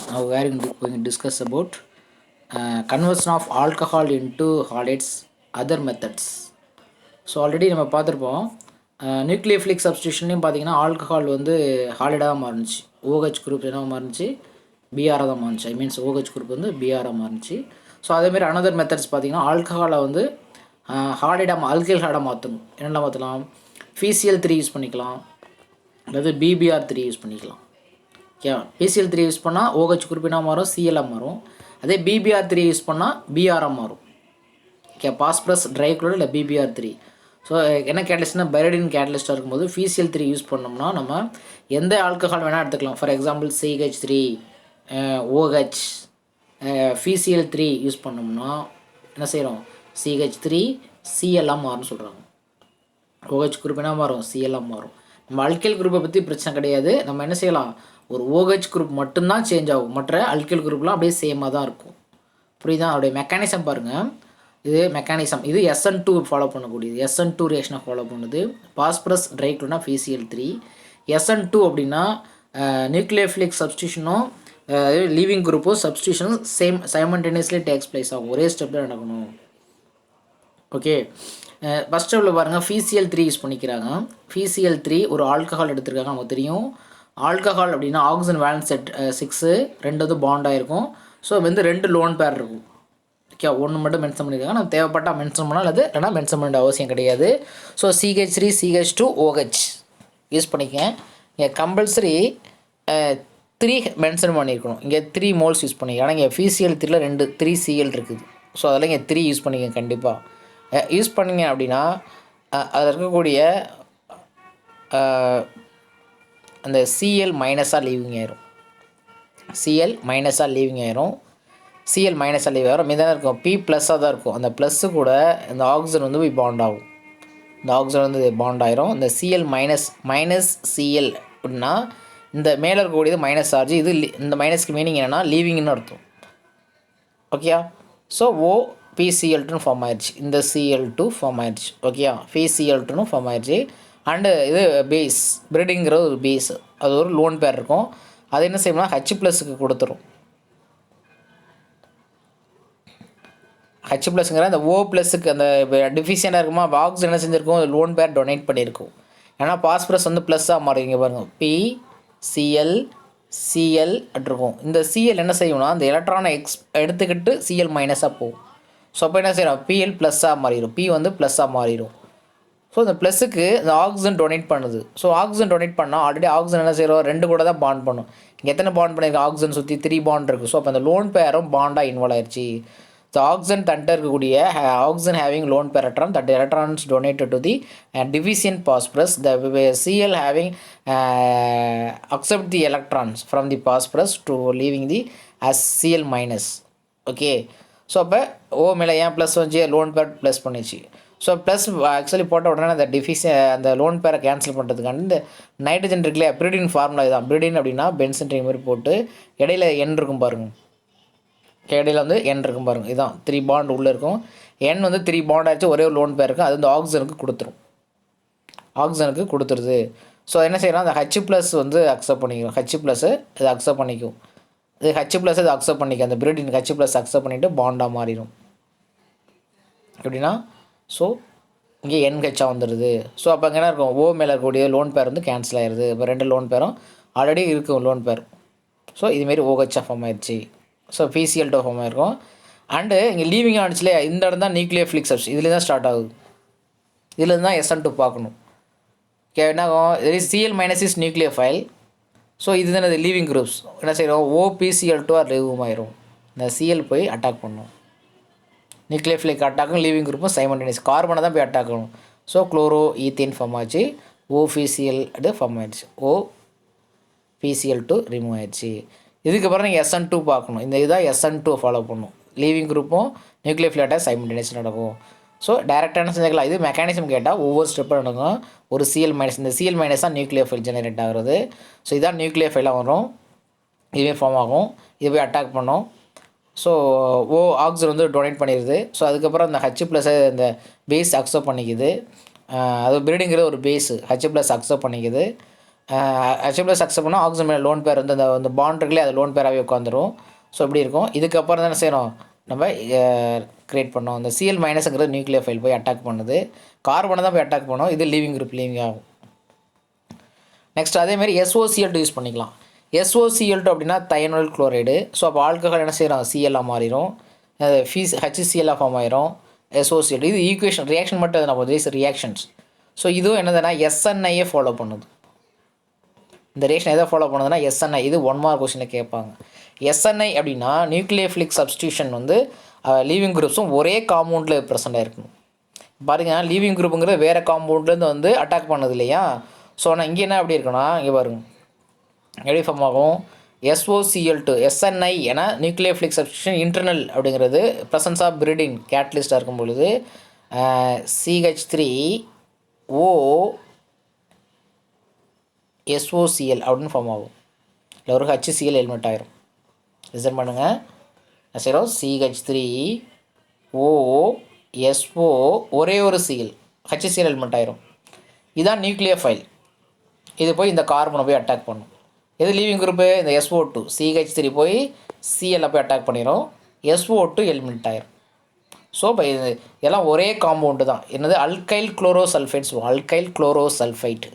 Now we are going to discuss about conversion of alcohol into halides, other methods. So already நம்ம பார்த்துருப்போம் nucleophilic சப்ஸ்டியூஷன்லையும் பார்த்தீங்கன்னா alcohol வந்து ஹாலிடாக மாறுச்சு. OH group என்ன மாறுச்சு, பிஆராக தான் மாறுச்சு. மீன்ஸ் ஓஹெச் குரூப் வந்து பிஆராக மாறுச்சு. ஸோ அதேமாதிரி அனதர் மெத்தட்ஸ் பார்த்தீங்கன்னா ஆல்கஹாலை வந்து ஹாலிடாக அல்கைல் மாற்றணும். என்னென்ன மாற்றலாம், FeCl3 யூஸ் பண்ணிக்கலாம், அதாவது BbR3 யூஸ் பண்ணிக்கலாம். ஓகே, FeCl3 யூஸ் பண்ணால் ஓஹெச் குரூப் என்ன மாறும், சிஎலாக மாறும். அதே BbR3 யூஸ் பண்ணால் பிஆராக மாறும். ஓகே, பாஸ்பரஸ் ட்ரைக்ளோரைடு இல்லை BbR3. ஸோ என்ன கேட்டலிஸ்ட்னா பைரடின் கேட்டலிஸ்ட்டாக இருக்கும்போது FeCl3 யூஸ் பண்ணோம்னா நம்ம எந்த ஆல்கஹால் வேணால் எடுத்துக்கலாம். For example CH3, OH, FeCl3 use பண்ணோம்னா என்ன செய்கிறோம், CH3 CLஆக மாறும்னு சொல்கிறாங்க. OH குரூப் என்ன மாறும், CLஆக மாறும். நம்ம அல்கைல் குரூப்பை பற்றி பிரச்சனை கிடையாது. நம்ம என்ன செய்யலாம், ஒரு OH குரூப் மட்டும்தான் சேஞ்ச் ஆகும், மற்ற அல்கைல் குரூப்லாம் அப்படியே சேமாக தான் இருக்கும். புரியுதா? அப்படியே மெக்கானிசம் பாருங்கள். இது மெக்கானிசம், இது SN2 ஃபாலோ பண்ணக்கூடியது. SN2 ரியாக்ஷனை ஃபாலோ பண்ணுது. Phosphorus ட்ரைக்ளோனா FeCl3. SN2 அப்படின்னா நியூக்ளியோஃபிலிக் சப்ஸ்டியூஷனும் லீவிங் குரூப்பும் சப்ஸ்டியூஷனும் சைமல்டேனியஸ்லி டேக்ஸ் பிளேஸ் ஆகும், ஒரே ஸ்டெப்பில் நடக்கணும். ஓகே, ஃபஸ்ட் ஸ்டெப்பில் பாருங்கள், FeCl3 யூஸ் பண்ணிக்கிறாங்க. FeCl3 ஒரு ஆல்கஹால் எடுத்துருக்காங்க. நமக்கு தெரியும் ஆல்கஹால் அப்படின்னா ஆக்சிஜன் வேலன்ஸ் செட் 6, 2 வந்து பாண்ட் ஆகிருக்கும். ஸோ வந்து 2 லோன் பேர் இருக்கும். ஓகே, ஒன்று மட்டும் மென்ஷன் பண்ணியிருக்காங்க. நம்ம தேவைப்பட்டால் மென்ஷன் பண்ணால் அது இல்லைனா மென்ஷன் பண்ண அவசியம் கிடையாது. So CH3 CH2 OH use பண்ணிக்கேன். இங்கே கம்பல்சரி 3 மென்ஷன் பண்ணியிருக்கணும். இங்கே 3 மோல்ஸ் யூஸ் பண்ணிக்க. ஆனால் இங்கே FeCl3ல 3 Cl இருக்குது. ஸோ அதெல்லாம் இங்கே 3 யூஸ் பண்ணிக்கங்க. கண்டிப்பாக யூஸ் பண்ணிங்க அப்படின்னா அதில் இருக்கக்கூடிய அந்த Cl மைனஸாக லீவிங் ஆயிரும். Cl மைனஸாக லீவிங் ஆயிரும். Cl மைனஸாக லீவ் ஆகிரும். மீதான இருக்கும் P ப்ளஸ்ஸாக தான் இருக்கும். அந்த ப்ளஸ்ஸு கூட இந்த ஆக்சிஜன் வந்து போய் பாண்ட் ஆகும். இந்த ஆக்சிஜன் வந்து பாண்ட் ஆயிரும். இந்த Cl மைனஸ் Cl அப்படின்னா இந்த மேலே இருக்கக்கூடியது மைனஸ் சார்ஜ். இது இந்த மைனஸ்க்கு மீனிங் என்னென்னா லீவிங்னு அர்த்தம். ஓகேயா? ஸோ OPCl2 ஃபார்ம் ஆயிடுச்சு. இந்த Cl2 ஃபார்ம் ஆயிடுச்சு. ஓகேயா? FeCl2 ஃபார்ம் ஆயிடுச்சு. அண்டு இது பேஸ் பிரிடிங்கிற ஒரு பேஸ், அது ஒரு லோன் பேர் இருக்கும். அது என்ன செய்யணும்னா H+க்கு கொடுத்துரும். H+ங்கிற அந்த O+க்கு அந்த டிஃபிஷியண்டாக இருக்குமா, ஆக்சிஜன் என்ன செஞ்சுருக்கும், லோன் பேர் டொனேட் பண்ணியிருக்கும். ஏன்னா பாஸ்பரஸ் வந்து ப்ளஸ்ஸாக மாறுவீங்க பாருங்கள், PCl Cl இருக்கும். இந்த Cl என்ன செய்யும்னா அந்த எலக்ட்ரானை எடுத்துக்கிட்டு Cl மைனஸாக போகும். ஸோ அப்போ என்ன செய்யணும், Pl ப்ளஸ்ஸாக மாறிடும், P வந்து ப்ளஸ்ஸாக மாறிடும். ஸோ இந்த ப்ளஸுக்கு இந்த ஆக்சிஜன் டொனேட் பண்ணுது. ஸோ ஆக்சிஜன் டொனேட் பண்ணால் ஆல்ரெடி ஆக்சிஜன் என்ன செய்கிறோம், 2 கூட தான் பாண்ட் பண்ணும். இங்கே எத்தனை பாண்ட் பண்ணியிருக்கு, ஆக்சிஜன் சுற்றி 3 பாண்ட் இருக்குது. ஸோ அப்போ அந்த லோன் பேரும் பாண்டாக இன்வால்வ் ஆயிடுச்சு. ஸோ ஆக்சிஜன் தன்ட்ட இருக்கக்கூடிய oxygen having lone pair electron, that electrons donated to the deficient phosphorus. The Cl having accept the electrons from the phosphorus to leaving the as Cl minus. Okay, so அப்போ ஓ மேலே ஏன் plus வந்து lone pair plus பண்ணிச்சு. So plus actually போட்ட உடனே அந்த அந்த loan பேரை கேன்சல் பண்ணுறதுக்கான இந்த நைட்ரஜன் இருக்குல்லையா, பிரிடின் ஃபார்முலா இதுதான். பிரிடின் அப்படின்னா பென்சன் மாதிரி போட்டு இடையில N இருக்கும் பாருங்கள், இடையில வந்து N இருக்கும் பாருங்கள், இதுதான் 3 பாண்ட் உள்ளே இருக்கும். N வந்து 3 பாண்ட் ஆகிடுச்சு, ஒரே ஒரு லோன் பேர் இருக்குது. அது வந்து ஆக்சிஜனுக்கு கொடுத்துரும், ஆக்சிஜனுக்கு கொடுத்துருது. ஸோ என்ன செய்யலாம், அந்த H+ வந்து அக்செப்ட் பண்ணிக்கும். H+ இது அக்செப்ட் பண்ணிக்கும், இது H+ இது அக்செப்ட் பண்ணிக்கும். அந்த பிரிடின் H+ அக்செப்ட் பண்ணிவிட்டு பாண்டாக மாறிடும். எப்படின்னா ஸோ இங்கே NH வந்துடுது. ஸோ அப்போ அங்கே என்ன இருக்கும், O மேலே இருக்கக்கூடிய லோன் பேர் வந்து கேன்சல் ஆகிடுது. இப்போ 2 லோன் பேரும் ஆல்ரெடி இருக்கும் லோன் பேர். ஸோ இதுமாரி OH ஃபார்ம் ஆயிடுச்சு. ஸோ FeCl2 ஃபார்ம் ஆகிருக்கும். அண்டு இங்கே லீவிங் ஆனிச்சுலே இந்த இடம் தான் நியூக்ளியோஃபிலிக் சப்ஸ்டியூஷன், இதுலேயே தான் ஸ்டார்ட் ஆகுது. இதுலேருந்து தான் SN2 பார்க்கணும். ஓகே, என்ன ஆகும், Cl minus is nucleophile. So இது தான் லீவிங் குரூப்ஸ். என்ன செய்கிறோம், OPCl2 ரிமூவ் ஆயிரும். இந்த Cl போய் அட்டாக் பண்ணும். நியூக்ளியோஃபிலிக் அட்டாக்கும் லீவிங் குரூப்பும் சைமல்டேனியஸ், கார்பனை தான் போய் அட்டாக் ஆகணும். ஸோ குளோரோ ஈத்தேன் ஃபார்ம் ஆச்சு, OPCl ஃபார்ம் ஆயிடுச்சு, OPCl2 ரிமூவ் ஆயிடுச்சு. இதுக்கப்புறம் நீங்கள் SN2 பார்க்கணும். இந்த இதுதான் SN2 ஃபாலோ பண்ணணும். லீவிங் குரூப்பும் நியூக்ளியோஃபிலிக் அட்டாக் சைமல்டேனியஸ் நடக்கும். ஸோ டேரெக்டான செஞ்சுக்கலாம். இது மெக்கானிசம் கேட்டால் ஒவ்வொரு ஸ்டெப்பாக நடக்கும். ஒரு Cl மைனஸ், இந்த Cl மைனஸ் தான் நியூக்ளியோஃபைல் ஜெனரேட் ஆகுறது. ஸோ இதான் நியூக்ளியோஃபைலாக வரும், இதுவே ஃபார்ம் ஆகும், இது போய் அட்டாக் பண்ணும். ஸோ ஆக்சிஜன் வந்து டொனேட் பண்ணிடுது. ஸோ அதுக்கப்புறம் அந்த H+ இந்த பேஸ் அக்செப்ட் பண்ணிக்குது. அது பிரிடிங்கிற ஒரு பேஸு H+ அக்செப்ட் பண்ணிக்குது. H ப்ளஸ் அக்செப்ட் பண்ணால் ஆக்சிஜன் மேலே லோன் பேர் வந்து அந்த பாண்ட் இருக்குல்லையே அது லோன் பேராகவே உட்காந்துரும். ஸோ இப்படி இருக்கும். இதுக்கப்புறம் தான் என்ன செய்யணும், நம்ம க்ரியேட் பண்ணோம். இந்த Cl மைனஸ்ங்கிறது நியூக்ளியோஃபைல் போய் அட்டாக் பண்ணுது. கார்பனை தான் போய் அட்டாக் பண்ணோம். இது லீவிங் குரூப் லீவிங் ஆகும். நெக்ஸ்ட் அதேமாதிரி SOCl2 யூஸ் பண்ணிக்கலாம். SOCl2 அப்படின்னா தயனோல் குளோரைடு. ஸோ அப்போ ஆல்கஹால் என்ன செய்யறோம், Cl மாறிடும், HCl ஃபார்ம் ஆயிரும். SOCl இது ஈக்குவேஷன் ரியாக்ஷன் மட்டும் எதுனா போகுது, இஸ் ரியாக்ஷன்ஸ். ஸோ இதுவும் என்னதுன்னா SNIயை ஃபாலோ பண்ணுது. இந்த ரியாக்ஷன் எதை ஃபாலோ பண்ணுதுன்னா SNI. இது 1 மார்க் கொஸ்டினில் கேட்பாங்க. SNI அப்படின்னா நியூக்ளியோஃபிலிக் சப்ஸ்டியூஷன் வந்து லீவிங் குரூப்ஸும் ஒரே காம்பவுண்டில் ப்ரெசென்ட் ஆகிருக்கணும். பாருங்கள், லீவிங் குரூப்புங்கிறது வேறு காம்பவுண்ட்லேருந்து வந்து அட்டாக் பண்ணது இல்லையா. ஸோ ஆனால் இங்கே என்ன எப்படி இருக்குன்னா, இங்கே பாருங்க எப்படி ஃபார்ம் ஆகும், SOCl2 SNI என நியூக்ளியோஃபிலிக் சப்ஸ்டியூஷன் இன்டர்னல் அப்படிங்கிறது ப்ரெசன்ஸ் ஆஃப் பிரிடின் கேட்டலிஸ்டாக இருக்கும் பொழுது CH3O SOCl அப்படின்னு ஃபார்ம் ஆகும். இல்லை ஒரு HCl எலிமெண்ட் ஆகிரும். ரிசன் பண்ணுங்கள், சரி CH3O SO ஒரே ஒரு Cl HCl எலிமெண்ட் ஆகிரும். இதுதான் நியூக்ளியோஃபைல். இது போய் இந்த கார்பனை போய் அட்டாக் பண்ணும். எது லீவிங் குரூப்பு, இந்த SO2 CH3 போய் Cl போய் அட்டாக் பண்ணிடும், SO2 எலிமெண்ட் ஆயிரும். ஸோ இப்போ இது எல்லாம் ஒரே காம்பவுண்டு தான். என்னது அல்கைல் குளோரோசல்ஃபைட் சொல்லுவாங்க, அல்கைல் குளோரோசல்ஃபைட்.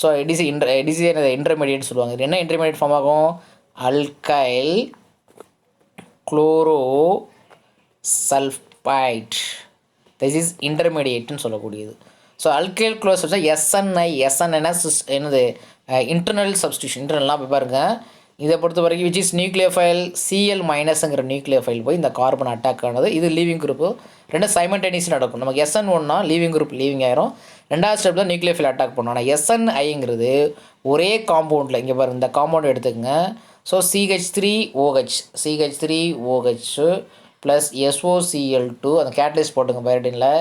ஸோ இடிசி இன்டர்மீடியேட் சொல்லுவாங்க. இது என்ன இன்டர்மீடியேட் ஃபார்ம் ஆகும், அல்கைல் குளோரோசல்ஃபைட். திஸ் இஸ் இன்டர்மீடியேட்னு சொல்லக்கூடியது. ஸோ அல்கைல் குளோரோசல்ஃபைட் SNI என்னது இன்டர்னல் சப்ஸ்டியூஷன். இன்டர்னல்லாம் போய் பாருங்கள். இதை பொறுத்த வரைக்கும் விச் இஸ் நியூக்ளியோஃபைல் Cl மைனஸ்ங்கிற நியூக்ளியோஃபைல் போய் இந்த கார்பன் அட்டாக் ஆனது. இது லீவிங் குரூப்பு. ரெண்டு சைமல்டேனியஸ் நடக்கும். நமக்கு SN1னா லீவிங் குரூப் லீவிங் ஆயிரும். ரெண்டாவது ஸ்டெப் தான் நியூக்ளியோஃபைல் அட்டாக் பண்ணும். ஆனால் SNIங்கிறது ஒரே காம்பவுண்டில், இங்கே பாருங்கள் இந்த காம்பவுண்ட் எடுத்துக்கங்க. ஸோ CH3OH ப்ளஸ் SOCl2 அந்த கேட்டலிஸ்ட் போட்டுங்க பயோட்டினில்.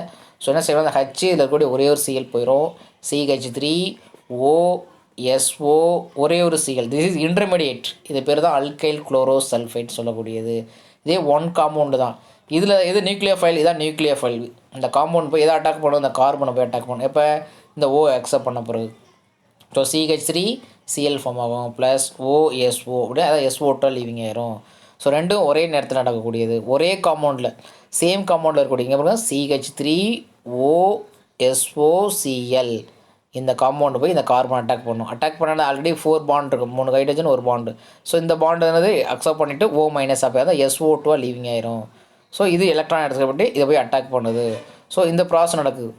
ஸோ என்ன செய்வோம், அந்த H இதில் கூட ஒரே ஒரு Cl போயிடும். CH3OSO ஒரே ஒரு Cl. This is intermediate. இது பேர் தான் அல்கைல் குளோரோசல்ஃபைட் சொல்லக்கூடியது. இதே 1 காம்பவுண்டு தான். இதில் எது நியூக்ளியோஃபைல், இதான் நியூக்ளியோஃபைல். இந்த காம்பவுண்ட் போய் எதை அட்டாக் பண்ணும், இந்த கார்பனை போய் அட்டாக் பண்ணும். எப்போ இந்த O அக்செப்ட் பண்ண பிறகு. ஸோ CH3Cl ஃபார்ம் ஆகும் ப்ளஸ் OSO அப்படியே அதான் SO2 லீவிங் ஆயிரும். ஸோ ரெண்டும் ஒரே நேரத்தில் நடக்கக்கூடியது, ஒரே காம்பவுண்டில் சேம் காம்பவுண்டில் இருக்கக்கூடிய. இங்கே பாருங்கள் CH3OSOCl இந்த காம்பவுண்டு போய் இந்த கார்பன் அட்டாக் பண்ணும். அட்டாக் பண்ணால் ஆல்ரெடி 4 பாண்ட் இருக்கும், 3 ஹைட்ரஜன் ஒரு பாண்டு. ஸோ இந்த பாண்டு என்னது அக்செப்ட் பண்ணிவிட்டு O மைனஸ் அப்போ தான் SO2 லீவிங் ஆயிரும். ஸோ இது எலக்ட்ரான் எடுத்துக்கப்பட்டு இதை போய் அட்டாக் பண்ணுது. ஸோ இந்த ப்ராசஸ் நடக்குது.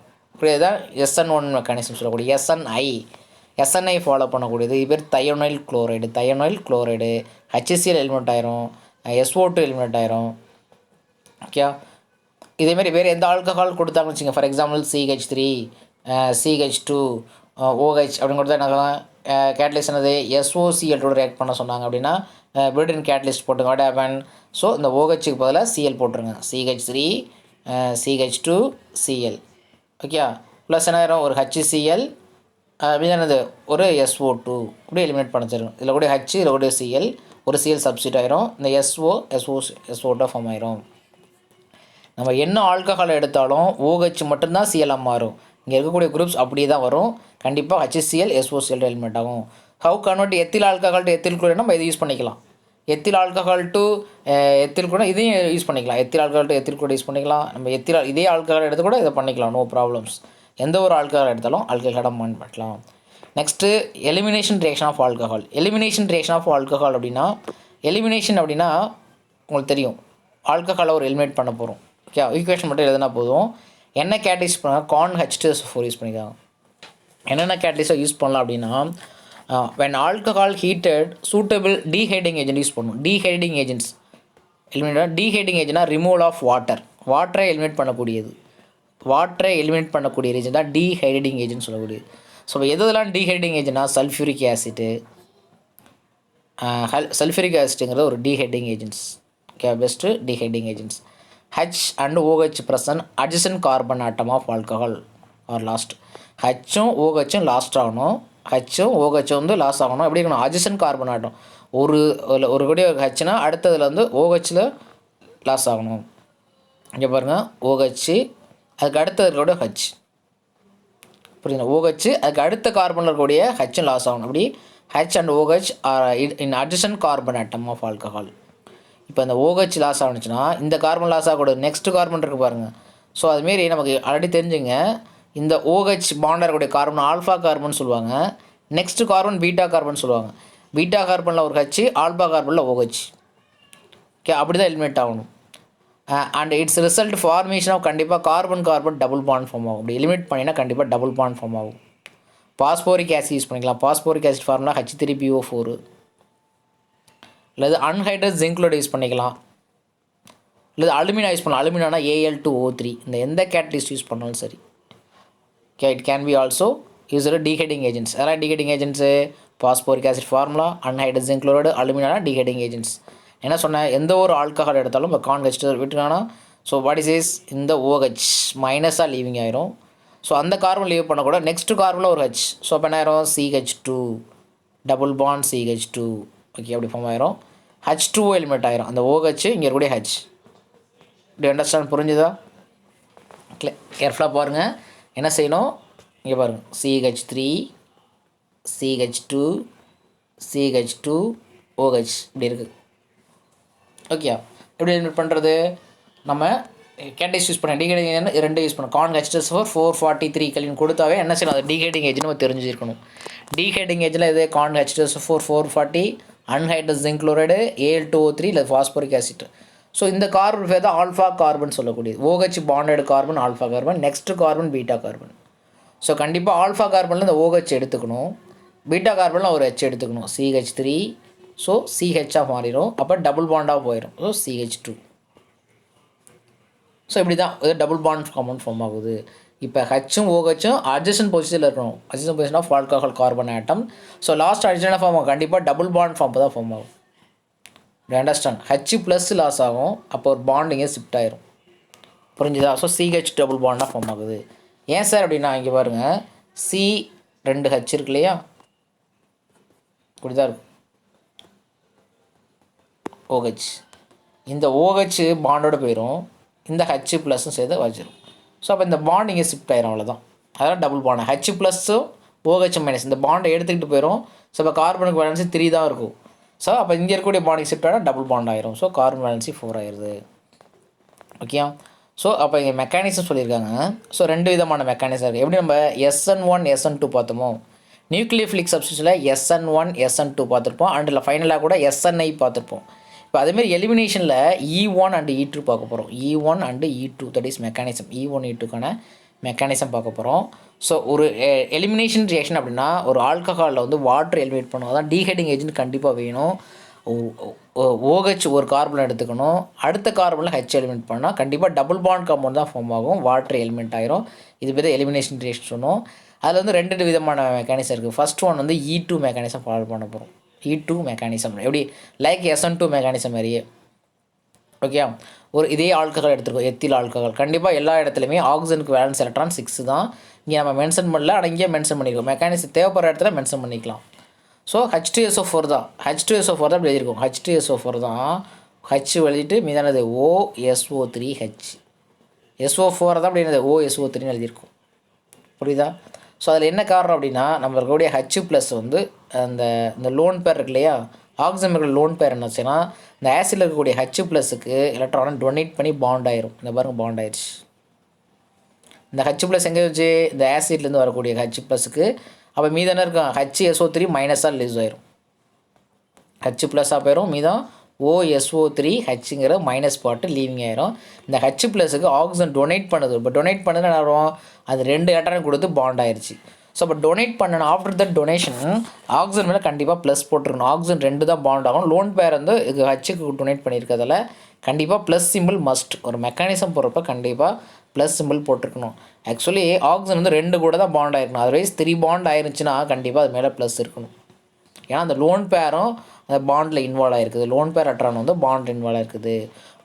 இதுதான் SN1 மெக்கானிசம் சொல்லக்கூடிய. SNI ஃபாலோ பண்ணக்கூடியது. இது பேர் தயனோல் குளோரைடு HCl எலிமெண்ட் ஆயிரும், SO2 எலிமெண்ட் ஆயிரும். ஓகே, இதேமாரி வேறு எந்த ஆல்கஹால் கொடுத்தாங்கன்னு வச்சுங்க. ஃபார் எக்ஸாம்பிள் CH3 CH2OH அப்படின்னு கொடுத்தா என்ன கேட்டலிஸ்ட் என்னது SOCl2 ரியாக்ட் பண்ண சொன்னாங்க அப்படின்னா பிரிடின் கேட்டலிஸ்ட் போட்டுங்க. வாட் ஹேப்பன், ஸோ இந்த OHக்கு பதிலாக Cl போட்டுருங்க. CH3 CH2Cl. ஓகே, ப்ளஸ் என்ன ஆயிரும், ஒரு HCl என்னது ஒரு SO2 இப்படி எலிமினேட் பண்ண தரும். இதில் கூட H இதில் கூட Cl, ஒரு Cl சப்ஸ்டியூட் ஆயிரும். இந்த SO2 ஃபார்ம் ஆயிரும். நம்ம என்ன ஆல்கஹால் எடுத்தாலும் OH மட்டும்தான் Cl மாறும். இங்கே இருக்கக்கூடிய குரூப்ஸ் அப்படியே தான் வரும். கண்டிப்பாக HCl SOCl எலிமெண்ட் ஆகும். How convert ethyl alcohol to ethyl chloride, நம்ம இதை யூஸ் பண்ணிக்கலாம். Ethyl alcohol to ethyl chloride இதையும் யூஸ் பண்ணிக்கலாம். Ethyl alcohol to ethyl chloride use பண்ணிக்கலாம். நம்ம இதே ஆல்கஹால் எடுத்து கூட இதை பண்ணிக்கலாம், நோ ப்ராப்ளம்ஸ். எந்த ஒரு ஆல்கஹால் எடுத்தாலும் ஆல்கஹாலை பயன்படுத்தலாம். Next elimination reaction of alcohol. Elimination reaction of alcohol அப்படின்னா, எலிமினேஷன் அப்படின்னா உங்களுக்கு தெரியும், ஆல்கஹாலை ஒரு எலிமினேட் பண்ண போகிறோம். ஓகே, ஈக்குவேஷன் மட்டும் எழுதினா போதும். என்ன கேட்டலிஸ்ட் பண்ணால் கார்ன் H2SO4 யூஸ் பண்ணிக்கலாம். என்னென்ன கேட்டலிஸ்ட்டை யூஸ் பண்ணலாம் அப்படின்னா, when alcohol heated suitable dehydrating agent use பண்ணணும். dehydrating agents eliminate. dehydrating agentனா ரிமூவல் ஆஃப் வாட்டரை எலிமினேட் பண்ணக்கூடியது. வாட்டரை எலிமினேட் பண்ணக்கூடிய ரீஜன் தான் டீஹைட்ரேட்டிங் ஏஜென்ட் சொல்லக்கூடியது. ஸோ எதெல்லாம் டீஹைட்ரேட்டிங் ஏஜென்ட்னா சல்ஃபியூரிக் ஆசிட்டுங்கிறது ஒரு dehydrating agents. Okay, best dehydrating agents. H and OH present adjacent carbon atom of alcohol or last. Hம் OHம் லாஸ்ட் ஆகணும். Hம் OH வந்து லாஸ்ட் ஆகணும். எப்படி இருக்கணும், adjacent carbon atom. ஒரு கூடிய Hனா அடுத்ததில் வந்து OHல லாஸ் ஆகணும். இங்கே பாருங்கள் OH, அதுக்கு அடுத்தது கூட H. புரியுதுங்களா? OH அதுக்கு அடுத்த கார்பனில் இருக்கக்கூடிய ஹெச்சும் லாஸ் ஆகணும். அப்படி H and OH are in adjacent carbon atom of alcohol. இப்போ இந்த OH லாஸ் ஆகுச்சுன்னா இந்த கார்பன் லாஸ் ஆகக்கூடாது, நெக்ஸ்ட் கார்பன் இருக்குது பாருங்கள். ஸோ அதுமாரி நமக்கு ஆல்ரெடி தெரிஞ்சுங்க, இந்த OH பாண்டாக இருக்கக்கூடிய கார்பன் ஆல்ஃபா கார்பன் சொல்லுவாங்க, நெக்ஸ்ட் கார்பன் பீட்டா கார்பன் சொல்லுவாங்க. பீட்டா கார்பனில் ஒரு H, ஆல்ஃபா கார்பனில் OH. ஓகே, அப்படி தான் எலிமினேட் ஆகணும். And its result formation of கண்டிப்பாக carbon carbon double bond form ஆகும். அப்படி எலிமினேட் பண்ணினா கண்டிப்பாக டபுள் பாண்ட் ஃபார்ம் ஆகும். பாஸ்போரிக் ஆசிட் யூஸ் பண்ணிக்கலாம். Phosphoric acid formula H3PO4. இல்லை அன்ஹைட்ரஸ் ஜிங்க்ளோட யூஸ் பண்ணிக்கலாம். இல்லை அலுமினா யூஸ் பண்ணலாம். அலுமினானா Al2O3. இந்த எந்த கேட்டலிஸ்ட் யூஸ் பண்ணாலும் சரி. Okay, it can be also used டீஹைடிங் ஏஜென்ட்ஸ். அதெல்லாம் டீஹைடிங் agents phosphoric acid formula, anhydrous zinc chloride, அலுமினானா டீஹைடிங் ஏஜென்ட்ஸ். என்ன சொன்னேன், எந்த ஒரு ஆல்கஹால் எடுத்தாலும் இப்போ கார்ன் ஹெச் விட்டுனானா, ஸோ வாட் இஸ் இந்த OH மைனஸாக லீவிங் ஆயிரும். ஸோ அந்த கார்பன் லீவ் பண்ணக்கூட நெக்ஸ்ட் கார்பனில் ஒரு H. ஸோ அப்போ என்ன ஆயிரும், CH2 double bond CH2. Okay, அப்படி ஃபார்ம் ஆயிரும். H2O எலிமெண்ட் ஆயிரும். அந்த OH இங்கே இருக்கக்கூடிய H. இப்படி அண்டர்ஸ்டாண்ட் புரிஞ்சுதா? கேர்ஃபுல்லாக பாருங்கள். என்ன செய்யணும், இங்கே பாருங்கள், CH3 CH2 CH2 OH இப்படி இருக்குது. ஓகே, எப்படி எலிமினேட் பண்ணுறது, நம்ம கேட்டலிஸ்ட் யூஸ் பண்ண டீஹைடிங் ஏஜென்ட் ரெண்டு யூஸ் பண்ணணும். கார்ன் H2SO4 443 கெல்வின் கொடுத்தாவே என்ன செய்யணும், அது டீஹைடிங் ஏஜென்ட் நம்ம தெரிஞ்சிருக்கணும். டீஹைடிங் ஏஜென்ட்டில் இது corn H2SO4 440, anhydrous zinc chloride, Al2O3 இல்லை ஃபாஸ்போரிக் ஆசிட். ஸோ இந்த கார்பன் பேர் தான் ஆல்ஃபா கார்பன் சொல்லக்கூடியது. OH bonded carbon alpha carbon, next carbon beta carbon. So கண்டிப்பாக ஆல்ஃபா கார்பனில் இந்த OH எடுத்துக்கணும், பீட்டா கார்பனில் ஒரு H எடுத்துக்கணும், CH3. ஸோ CHஆக மாறிடும், அப்போ டபுள் பாண்டாக போயிடும். So CH2. ஸோ இப்படி தான் இது டபுள் பாண்ட் காம்பவுண்ட் ஃபார்ம் ஆகுது. இப்போ ஹச்சும் OHம் அட்ஜசன்ட் பொசிஷனில் இருக்கணும். Adjacent position of alcohol carbon atom. So lost adjacent form ஆகும், கண்டிப்பாக டபுள் பாண்ட் ஃபார்ம் தான் ஃபார்ம் ஆகும். அண்டர்ஸ்டாண்ட், H ப்ளஸ் லாஸ் ஆகும், அப்போ ஒரு பாண்டிங்கே ஷிஃப்ட் ஆயிரும். புரிஞ்சுதா? ஸோ CH டபுள் பாண்டாக ஃபார்ம் ஆகுது. ஏன் சார் அப்படின்னா, இங்கே பாருங்கள், C2H இருக்கு இல்லையா, இப்படி தான் இருக்கும் OH. இந்த OH பாண்டோடு போயிடும், இந்த H ப்ளஸ்ஸும் சேர்த்து வச்சிடும். ஸோ அப்போ இந்த பாண்ட் இங்கே ஷிஃப்ட் ஆயிரும், அவ்வளோதான். அதெல்லாம் double bond. H ப்ளஸ்ஸும் OH minus இந்த பாண்டை எடுத்துக்கிட்டு போயிடும். ஸோ இப்போ கார்பனுக்கு வேலன்சி 3 தான் இருக்கும். ஸோ அப்போ இங்கே இருக்கக்கூடிய பாண்டிங் ஷிஃப்ட் ஆனால் டபுள் பாண்ட் ஆயிரும். ஸோ கார்பன் வேலன்சி 4 ஆயிடுது. ஓகே, ஸோ அப்போ இங்கே மெக்கானிசம் சொல்லியிருக்காங்க. ஸோ ரெண்டு விதமான மெக்கானிசம் இருக்குது. எப்படி நம்ம SN1 SN2 பார்த்தோமோ, nucleophilic சப்ஸ்டியூஷனில் SN1 SN2 பார்த்துருப்போம், அண்டில் ஃபைனலாக கூட SNI பார்த்துருப்போம். இப்போ அதேமாதிரி எலிமினேஷனில் E1 அண்ட் E2 பார்க்க போகிறோம். E1 and E2, that is mechanism. E1 E2க்கான மெக்கானிசம் பார்க்க போகிறோம். ஸோ ஒரு எலிமினேஷன் ரியாக்ஷன் அப்படின்னா, ஒரு ஆல்கஹாலில் வந்து வாட்டர் எலிமினேட் பண்ணுவோம். அதான் டீஹைடிங் ஏஜென்ட் கண்டிப்பாக வேணும். OH ஒரு கார்பன் எடுத்துக்கணும், அடுத்த கார்பனில் H எலிமெண்ட் பண்ணால் கண்டிப்பாக டபுள் பாண்ட் காம்பவுண்ட் தான் ஃபார்ம் ஆகும், வாட்டர் எலிமெண்ட் ஆயிரும். இது பேர் எலிமினேஷன் ரியாக்ஷன் சொன்னோம். அதில் வந்து ரெண்டு விதமான மெக்கானிசம் இருக்குது. ஃபர்ஸ்ட் ஒன் வந்து E2 மெக்கானிசம் ஃபாலோ பண்ண போகிறோம். E2 மெக்கானிசம் எப்படி லைக் SN2 மெக்கானிசம் மாதிரியே. ஓகே, ஒரு இதே ஆல்கஹால் எடுத்துருக்கோம், எத்தில் ஆல்கஹால். கண்டிப்பாக எல்லா இடத்துலையுமே ஆக்சிஜனுக்கு வேலன்ஸ் எலக்ட்ரான் 6 தான். இங்கே நம்ம மென்ஷன் பண்ணல, ஆனால் இங்கே மென்ஷன் பண்ணியிருக்கோம். மெக்கானிசம் தேவைப்படுற இடத்துல மென்ஷன் பண்ணிக்கலாம். ஸோ H2SO4 தான், H2SO4 தான் இப்படி எழுதியிருக்கோம். H2SO4 தான், H எழுதிட்டு மீதானது OSO3H. SO4 தான் அப்படி என்னது OSO3ன்னு எழுதியிருக்கோம். புரியுதா? ஸோ அதில் என்ன காரணம் அப்படின்னா, நம்ம இருக்கக்கூடிய H ப்ளஸ் வந்து இந்த லோன் பேர் இருக்கு இல்லையா, ஆக்சிஜன் லோன் பேர் என்ன ஆச்சுன்னா, இந்த ஆசிடில் இருக்கக்கூடிய H ப்ளஸுக்கு எலக்ட்ரானை டொனேட் பண்ணி பாண்ட் ஆயிரும். இந்த பாருங்க பாண்ட் ஆயிடுச்சு. இந்த H ப்ளஸ் எங்கே வச்சு, இந்த ஆசிட்லேருந்து வரக்கூடிய H ப்ளஸுக்கு. அப்போ மீதம் என்ன இருக்கும், HSO3 மைனஸாக ரிலீஸ் ஆயிரும். H ப்ளஸ்ஸாக போயிடும், மீதம் OSO3Hங்கிற மைனஸ் பாட்டு லீவிங் ஆயிரும். இந்த H ப்ளஸுக்கு ஆக்சிஜன் டொனேட் பண்ணுது. இப்போ டொனேட் பண்ணது என்ன ஆகும், அது 2 எலக்ட்ரான் கொடுத்து பாண்ட் ஆயிடுச்சு. ஸோ அப்போ டொனேட் பண்ணணும். ஆஃப்டர் தட் டொனேஷன் ஆக்சிஜன் மேலே கண்டிப்பாக ப்ளஸ் போட்டுருக்கணும். ஆக்சிஜன் 2 தான் பாண்ட் ஆகும். லோன் பேர் வந்து இது Hக்கு டொனேட் பண்ணியிருக்கிறதால கண்டிப்பாக ப்ளஸ் சிம்பிள் மஸ்ட். ஒரு மெக்கானிசம் போகிறப்ப கண்டிப்பாக ப்ளஸ் சிம்பிள் போட்டிருக்கணும். ஆக்சுவலி ஆக்சிஜன் வந்து 2 கூட தான் பாண்ட் ஆயிருக்கணும். அதர்வைஸ் 3 பாண்ட் ஆயிருந்துச்சுன்னா கண்டிப்பாக அது மேலே ப்ளஸ் இருக்கணும். ஏன்னா அந்த லோன் பேரும் அந்த பாண்டில் இன்வால்வ் ஆகிருக்குது. லோன் பேர் எலக்ட்ரான் வந்து பாண்ட் இன்வால்வ் ஆகிருக்குது.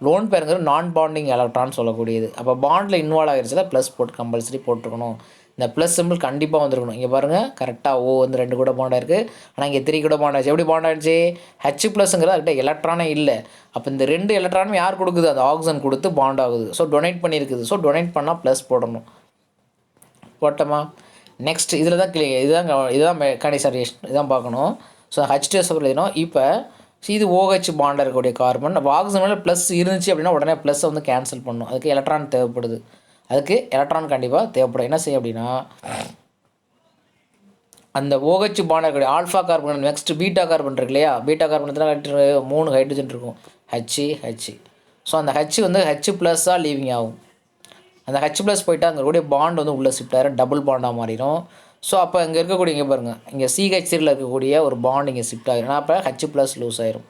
லோன் பேருங்கிறது நான் பாண்டிங் எலக்ட்ரான் சொல்லக்கூடியது. அப்போ பாண்டில் இன்வால்வ் ஆகிருச்சுல ப்ளஸ் போட்டு கம்பல்சரி போட்டிருக்கணும். இந்த ப்ளஸ் சிம்பிள் கண்டிப்பாக வந்துருக்கணும். இங்கே பாருங்கள், கரெக்டாக O வந்து 2 கூட பாண்ட் ஆயிருக்கு, ஆனால் இங்கே 3 கூட பாண்ட் ஆயிடுச்சு. எப்படி பாண்ட் ஆகிடுச்சு, H ப்ளஸ்ங்கிறது அதுக்கிட்ட எலக்ட்ரானே இல்லை. அப்போ இந்த 2 எலக்ட்ரானும் யார் கொடுக்குது, அந்த ஆக்சிஜன் கொடுத்து பாண்ட் ஆகுது. ஸோ டொனேட் பண்ணியிருக்குது. ஸோ டொனேட் பண்ணால் ப்ளஸ் போடணும். போட்டோமா? நெக்ஸ்ட் இதில் தான் இதுதான் மெக்கானிசம் ரியாக்ஷன் இதுதான் பார்க்கணும். ஸோ H2SO எழுதினோம். இப்போ இது OH பாண்டாக இருக்கக்கூடிய கார்பன் ஆக்சிஜன் மேலே ப்ளஸ் இருந்துச்சு அப்படின்னா உடனே ப்ளஸ்ஸை வந்து கேன்சல் பண்ணணும். அதுக்கு எலக்ட்ரான் தேவைப்படுது. அதுக்கு எலக்ட்ரான் கண்டிப்பாக தேவைப்படும். என்ன செய்யும் அப்படின்னா அந்த OH பாண்டாக இருக்கக்கூடிய alpha carbon next beta carbon இருக்கு இல்லையா, பீட்டா கார்பன் 3 ஹைட்ரஜன் இருக்கும், H. ஸோ அந்த H வந்து H+ஆக லீவிங் ஆகும். அந்த H+ போயிட்டு அங்கே இருக்கக்கூடிய பாண்ட் வந்து உள்ளே ஷிஃப்ட் ஆகிடும், டபுள் பாண்டாக மாறிடும். ஸோ அப்போ இங்கே இருக்கக்கூடிய இங்கே பாருங்கள், இங்கே CH3யில் இருக்கக்கூடிய ஒரு பாண்ட் இங்கே ஷிஃப்ட் ஆகிடும். அப்போ H+ லூஸ் ஆயிரும்.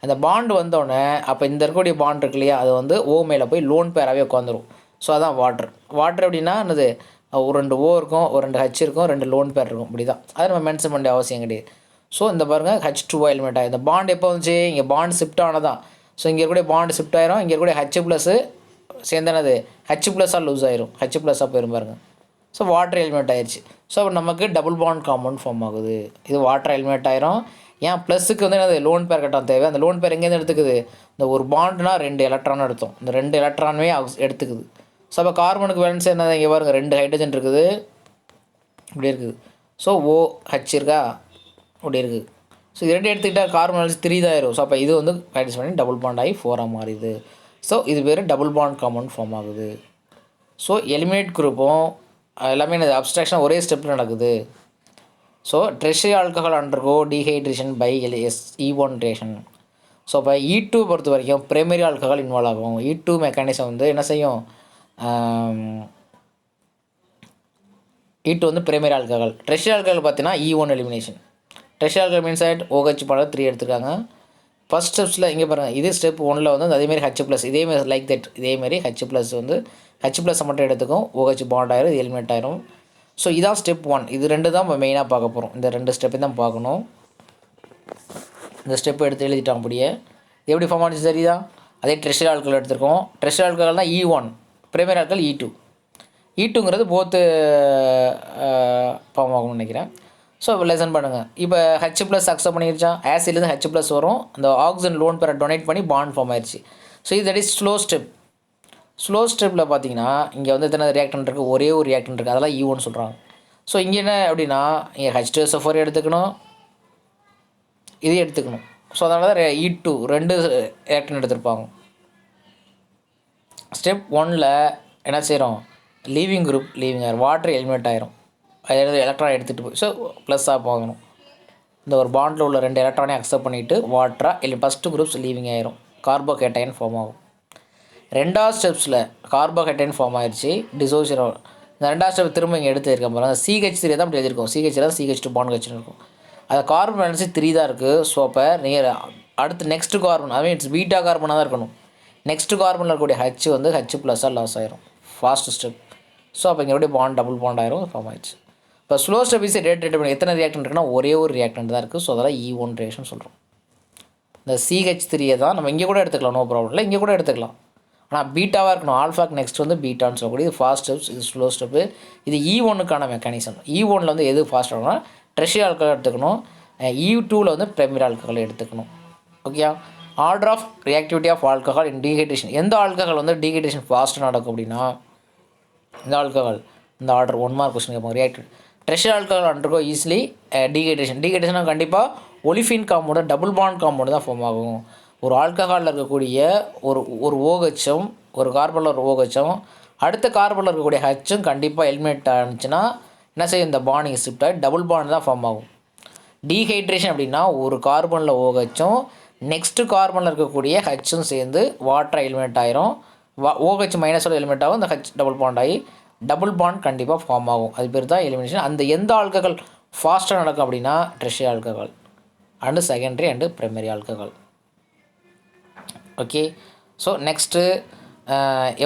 அந்த பாண்டு வந்தோடனே அப்போ இந்த இருக்கக்கூடிய பாண்ட் இருக்கு இல்லையா, அது வந்து O மேலே போய் லோன் பேராகவே உட்காந்துரும். ஸோ அதான் வாட்டர் அப்படின்னா என்னது, ஒரு 2 O இருக்கும், ஒரு 2 H இருக்கும், 2 லோன் பேர் இருக்கும், இப்படி தான். அதை நம்ம மென்ஷன் பண்ண அவசியம் கிடையாது. ஸோ இந்த பாருங்கள் H2O எலிமெண்ட் ஆகும். இந்த பாண்ட் எப்போ வந்துச்சு, இங்கே பாண்ட் ஷிஃப்ட் ஆனதான். ஸோ இங்கே இருக்கக்கூடிய பாண்ட் ஷிஃப்ட் ஆயிரும், இங்கே இருக்கக்கூடிய H+ சேர்ந்தானது H+ஆக லூஸ் ஆயிரும், H+ஆக போயிடும் பாருங்கள். ஸோ வாட்டர் எலிமெண்ட் ஆயிடுச்சு. ஸோ நமக்கு டபுள் பாண்ட் காம்பவுண்ட் ஃபார்ம் ஆகுது. இது வாட்டர் எலிமெண்ட் ஆயிரும். ஏன் ப்ளஸுக்கு வந்து என்னது லோன் பேர் கட்டான் தேவை. அந்த லோன் பேர் எங்கேருந்து எடுத்துக்குது, இந்த ஒரு பாண்ட்னா 2 எலக்ட்ரான் எடுத்தோம், இந்த 2 எலக்ட்ரானுமே எடுத்துக்குது. ஸோ அப்போ கார்பனுக்கு வேலன்ஸ் என்னது, இங்கே பாருங்கள் 2 ஹைட்ரஜன் இருக்குது, இப்படி இருக்குது. ஸோ OH இருக்கா, இப்படி இருக்குது. ஸோ இது 2 எடுத்துக்கிட்டால் கார்பன் வேலன்ஸ் 3 தான் ஆயிரும். ஸோ அப்போ இது வந்து மைனஸ் பண்ணி டபுள் பாண்ட் ஆகி 4ஆக மாறிடுது. ஸோ இது பேர் டபுள் பாண்ட் காம்பவுண்ட் ஃபார்ம் ஆகுது. ஸோ எலிமினேட் குரூப்பும் எல்லாமே இந்த அப்ஸ்ட்ராக்ஷன் ஒரே ஸ்டெப்பில் நடக்குது. So tertiary alcohol undergo dehydration by E1 reaction. So இப்போ E2 பொறுத்த வரைக்கும் பிரைமரி ஆல்கஹால் இன்வால்வ் ஆகும். E2 மெக்கானிசம் வந்து என்ன செய்யும், E2 வந்து பிரைமரி ஆல்கஹால். டெர்ஷியரி ஆல்கஹால் பார்த்தீங்கன்னா E1 elimination. Tertiary alcohol means OH பாடம் 3 எடுத்துருக்காங்க. ஃபஸ்ட் ஸ்டெப்ஸில் இங்கே பாருங்கள், இது ஸ்டெப் 1ல் வந்து அதேமாரி H+, இதேமாரி லைக் தட், இதேமாரி H+ வந்து H+ மட்டும் எடுத்துக்கும், OH பாண்ட் ஆயிரும், இது எலிமினேட் ஆயிரும். ஸோ இதான் ஸ்டெப் 1. இது 2 தான் நம்ம மெயினாக பார்க்க போகிறோம். இந்த 2 ஸ்டெப்பை தான் பார்க்கணும். இந்த ஸ்டெப்பு எடுத்து எழுதிட்டோம். அப்படியே எப்படி ஃபார்ம் ஆச்சு சரிதா. அதே டெர்ஷியரி ஆல்கஹால் எடுத்துருக்கோம். டெர்ஷியரி ஆல்கஹால் தான் E1, பிரைமரி ஆல்கஹால் E2. E2ங்கிறது போத்து ஃபார்ம் ஆகும்னு நினைக்கிறேன். ஸோ லெசன் பண்ணுங்கள். இப்போ H+ அக்செப்ட் பண்ணிருச்சா, ஆசிட்லேருந்து H+ வரும், அந்த ஆக்சிஜன் லோன் பேரை டொனேட் பண்ணி பாண்ட் ஃபார்ம் ஆயிடுச்சு. ஸோ இது that is slow step. Slow ஸ்டெப்பில் பார்த்தீங்கன்னா இங்கே வந்து எத்தனை ரியாக்டன் இருக்குது, ஒரே ஒரு ரியாக்டன் இருக்குது, அதெல்லாம் E1 சொல்கிறாங்க. ஸோ இங்கே என்ன அப்படின்னா இங்கே H2SO4 எடுத்துக்கணும், இது எடுத்துக்கணும். ஸோ அதனால தான் E2 2 ரியாக்டன் எடுத்திருப்பாங்க. ஸ்டெப் 1ல் என்ன செய்கிறோம், லீவிங் குரூப் லீவிங் ஆயிரும், வாட்டர் எலிமினேட் ஆயிரும், அது எலக்ட்ரான் எடுத்துகிட்டு போய் ஸோ ப்ளஸ்ஸாக போகணும். இந்த ஒரு பாண்டில் உள்ள 2 எலக்ட்ரானே அக்செப்ட் பண்ணிவிட்டு வாட்டராக இல்லை ஃபஸ்ட்டு குரூப்ஸ் லீவிங் ஆயிரும், கார்போகேட்டைன் ஃபார்ம் ஆகும். 2வது ஸ்டெப்ஸில் கார்போஹைட்ரேட் ஃபார்ம் ஆயிடுச்சு, டிசோசியர். இந்த 2வது ஸ்டெப் திரும்ப இங்கே எடுத்து இருக்கேன் பாருங்கள், CH3 தான் இப்படி எழுதியிருக்கோம், CH2 பாண்ட் வச்சுருக்கோம். அது கார்பன் வேலன்ஸ் 3 தான் இருக்குது. ஸோ அப்போ நீங்கள் அடுத்து நெக்ஸ்ட் கார்பன், அது மீன்ஸ் பீட்டா கார்பனாக தான் இருக்கணும். நெக்ஸ்ட் கார்பனில் இருக்கக்கூடிய H வந்து H+ஆக லாஸ் ஆயிரும், ஃபாஸ்ட் ஸ்டெப். ஸோ அப்போ இங்கே பாண்ட் டபுள் பாண்ட் ஆயிரும், ஃபார்ம் ஆயிடுச்சு. இப்போ ஸ்லோ ஸ்டெப் இஸ் ரேட் பண்ணி எத்தனை ரியாக்டன் இருக்குன்னா ஒரே ஒரு ரியாக்டன் தான் இருக்குது. ஸோ அதெல்லாம் E1 ரியாக்ஷன் சொல்கிறோம். இந்த CH3 தான் நம்ம இங்கே கூட எடுத்துக்கலாம், நோ ப்ராப்ளம் இல்லை, இங்கே கூட எடுத்துக்கலாம். ஆனால் பீட்டாவாக இருக்கணும், ஆல்ஃபாக்கு நெக்ஸ்ட் வந்து பீட்டான்னு சொல்லக்கூடிய இது ஃபாஸ்ட் ஸ்டெப்ஸ், இது ஸ்லோ ஸ்டெப்பு. இது E1க்கான மெக்கானிசம். E1ல் வந்து எது ஃபாஸ்ட் ஆகணும்னா டெர்ஷியரி ஆல்கஹால் எடுத்துக்கணும், E2வில் வந்து பிரைமரி ஆல்கஹால் எடுத்துக்கணும். Okay, order of reactivity of alcohol in dehydration. எந்த ஆல்கஹால் வந்து டீஹைட்ரேஷன் ஃபாஸ்ட்டாக நடக்கும் அப்படின்னா இந்த ஆல்கஹால். இந்த ஆர்டர் 1 மார்க் கொஸ்டின் கேட்பாங்க. Reactive tertiary alcohol undergo easily dehydration கண்டிப்பாக olefin compound double bond compound தான் ஃபார்ம் ஆகும். ஒரு ஆல்கஹாலில் இருக்கக்கூடிய ஒரு OHம் ஒரு கார்பனில் ஒரு OHம் அடுத்த கார்பனில் இருக்கக்கூடிய Hம் கண்டிப்பாக எலிமினேட் ஆனிச்சுன்னா என்ன செய்யும், இந்த பாண்ட் ஷிஃப்ட் ஆகி டபுள் பாண்ட் தான் ஃபார்ம் ஆகும். டீஹைட்ரேஷன் அப்படின்னா ஒரு கார்பனில் OHம் நெக்ஸ்ட்டு கார்பனில் இருக்கக்கூடிய Hம் சேர்ந்து வாட்டர் எலிமினேட் ஆயிரும், OH மைனஸோட எலிமினேட் ஆகும், இந்த H டபுள் பாண்ட் ஆகி டபுள் பாண்ட் கண்டிப்பாக ஃபார்ம் ஆகும். அது பேர் தான் எலிமினேஷன். அந்த எந்த ஆல்கஹால் ஃபாஸ்ட்டாக நடக்கும் அப்படின்னா tertiary alcohol and secondary and primary alcohol. Okay, so next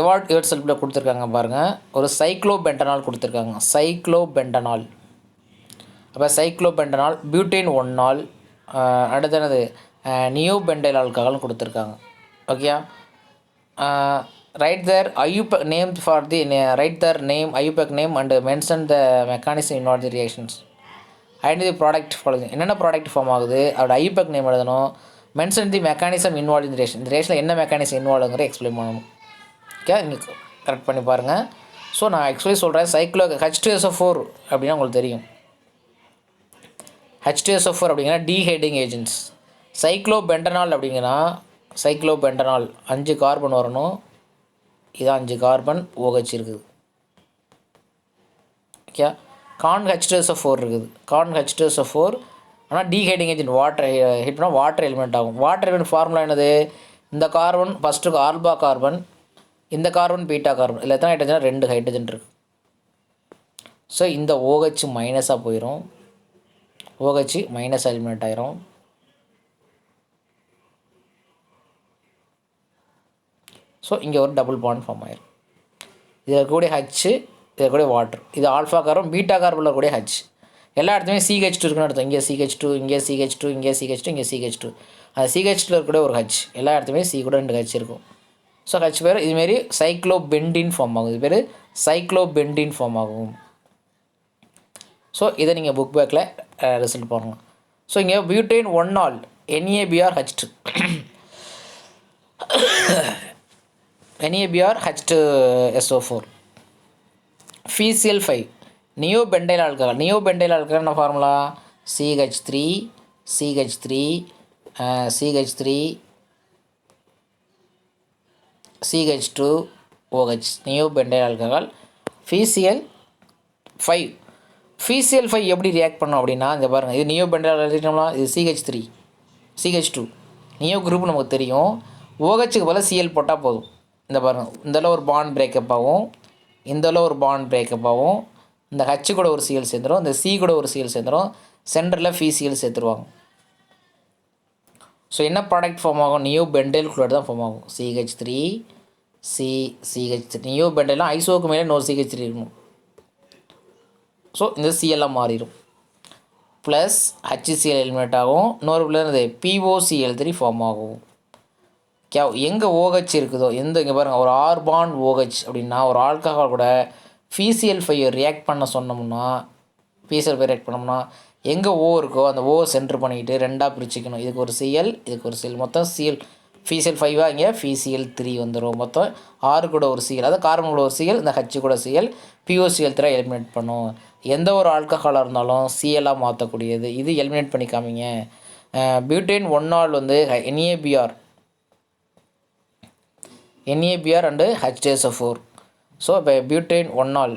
எவார்ட் யுவர் செல்ஃபில் கொடுத்துருக்காங்க பாருங்கள், ஒரு சைக்ளோபென்டனால் கொடுத்துருக்காங்க. சைக்ளோபென்டனால், அப்போ சைக்ளோபென்டனால் பியூட்டேன் 1 நாள் அடுத்தது நியோபெண்டைல் ஆல்கஹால்னு கொடுத்துருக்காங்க. Okay, write their IUPAC name for the write their name IUPAC name and mention the mechanism involve the reactions. Identify product following, என்னென்ன ப்ராடக்ட் ஃபார்ம் ஆகுது அதோட IUPAC நேம் எழுதணும். Mention the mechanism involve in reaction, இந்த ரியாக்ஷனில் என்ன mechanism இன்வால்வ்ங்கிற explain பண்ணணும். Okay, நீங்கள் கரெக்ட் பண்ணி பாருங்கள். ஸோ நான் ஆக்சுவலி சொல்கிறேன் H2SO4 அப்படின்னா உங்களுக்கு தெரியும். H2SO4 அப்படிங்கிற டீஹைடிங் ஏஜென்ட்ஸ். சைக்ளோபென்டனால் அப்படிங்கன்னா 5 கார்பன் வரணும். இது 5 கார்பன் OH இருக்குது. ஓகே, கார்ன் H2SO4 இருக்குது. கார்ன் H2SO4 ஆனால் டீஹைடிங் ஏஜென்ட் வாட்டர் ஹீட் பண்ணால் வாட்டர் எலிமெண்ட் ஆகும். வாட்டர் எலிமெண்ட் ஃபார்முலா என்னது? இந்த கார்பன் ஃபஸ்ட்டு ஆல்பா கார்பன், இந்த கார்பன் பீட்டா கார்பன். இல்லை எத்தனை ஹைட்ரஜன்? 2 ஹைட்ரஜன் இருக்குது. ஸோ இந்த OH மைனஸாக போயிடும். OH மைனஸ் எலிமினேட் ஆயிரும். ஸோ இங்கே ஒரு டபுள் பாண்ட் ஃபார்ம் ஆயிரும். இதில் இருக்கக்கூடிய ஹச், இதில் இருக்கக்கூடிய வாட்டர். இது ஆல்ஃபா கார்பன், பீட்டா கார்பனில் இருக்கக்கூடிய ஹச். எல்லா இடத்துலையுமே CH2 இருக்குன்னு அர்த்தம். இங்கே CH2, இங்கே CH2, இங்கே CH2, இங்கே CH2. அது CH2 இருக்கக்கூடிய ஒரு ஹச். எல்லா இடத்துலையுமே C கூட 2 ஹச் இருக்கும். ஸோ ஹச் பேர் இதுமாரி சைக்ளோபென்டின் ஃபார்ம் ஆகும். இது பேர் சைக்ளோபென்டின் ஃபார்ம் ஆகும். ஸோ இதை நீங்கள் புக் பேக்கில் ரிசல்ட் பாருங்கள். ஸோ இங்கே butane 1 NABRH2 NABRH2SO4 FeCl5 neopentyl alcohol. Neopentyl alcohol என்ன formula? CH3 CH3 CH3 CH2 OH. Neopentyl alcohol FeCl5. FeCl5 எப்படி ரியாக்ட் பண்ணோம் அப்படின்னா, இந்த பாருங்கள், இது நியோபெண்டைல் எழுதிட்டோம்னா இது CH3 CH2 நியோ குரூப் நமக்கு தெரியும். OHக்கு பதிலாக Cl போட்டால் போதும். இந்த பாருங்கள், இந்தளவு ஒரு பாண்ட் பிரேக்கப் ஆகும், இந்தளவு ஒரு பாண்ட் பிரேக்கப் ஆகும். இந்த ஹச் கூட ஒரு Cl சேர்ந்துடும், இந்த C கூட ஒரு Cl சேர்ந்துடும், சென்டரில் FeCl சேர்த்துருவாங்க. ஸோ என்ன ப்ராடக்ட் ஃபார்ம் ஆகும்? நியோபெண்டைல் குளோரைடு தான் ஃபார்ம் ஆகும். CH3 CH3 நியோபெண்டைலாம் ஐசோக்கு மேலே இன்னொரு CH3 இருக்கணும். ஸோ இந்த சிஎல்லாம் மாறிடும். ப்ளஸ் HCl எலிமினேட் ஆகும். இன்னொரு பிள்ளை POCl3 ஃபார்ம் ஆகும். எங்கே OH இருக்குதோ, இங்கே பாருங்கள், ஒரு ஆர்பான் OH அப்படின்னா ஒரு ஆல்கஹால் கூட FeCl5 ரியாக்ட் பண்ண சொன்னோம்னா, FeCl5 ரியாக்ட் பண்ணோம்னா எங்கே O இருக்கோ அந்த O சென்டர் பண்ணிக்கிட்டு 2ஆக பிரிச்சுக்கணும். இதுக்கு ஒரு Cl, இதுக்கு ஒரு Cl, மொத்தம் FeCl5 இங்கே FeCl3 வந்துடும். மொத்தம் 6 கூட ஒரு Cl, அதாவது கார்பன் கூட ஒரு Cl, இந்த H கூட Cl, POCl3 எலிமினேட் பண்ணும். எந்த ஒரு ஆல்கஹாலாக இருந்தாலும் Cl-ஆக மாற்றக்கூடியது. இது எலிமினேட் பண்ணி காமிங்க. பியூட்டேன் 1 வந்து NABR அண்டு H2SO4. ஸோ இப்போ பியூட்டேன் 1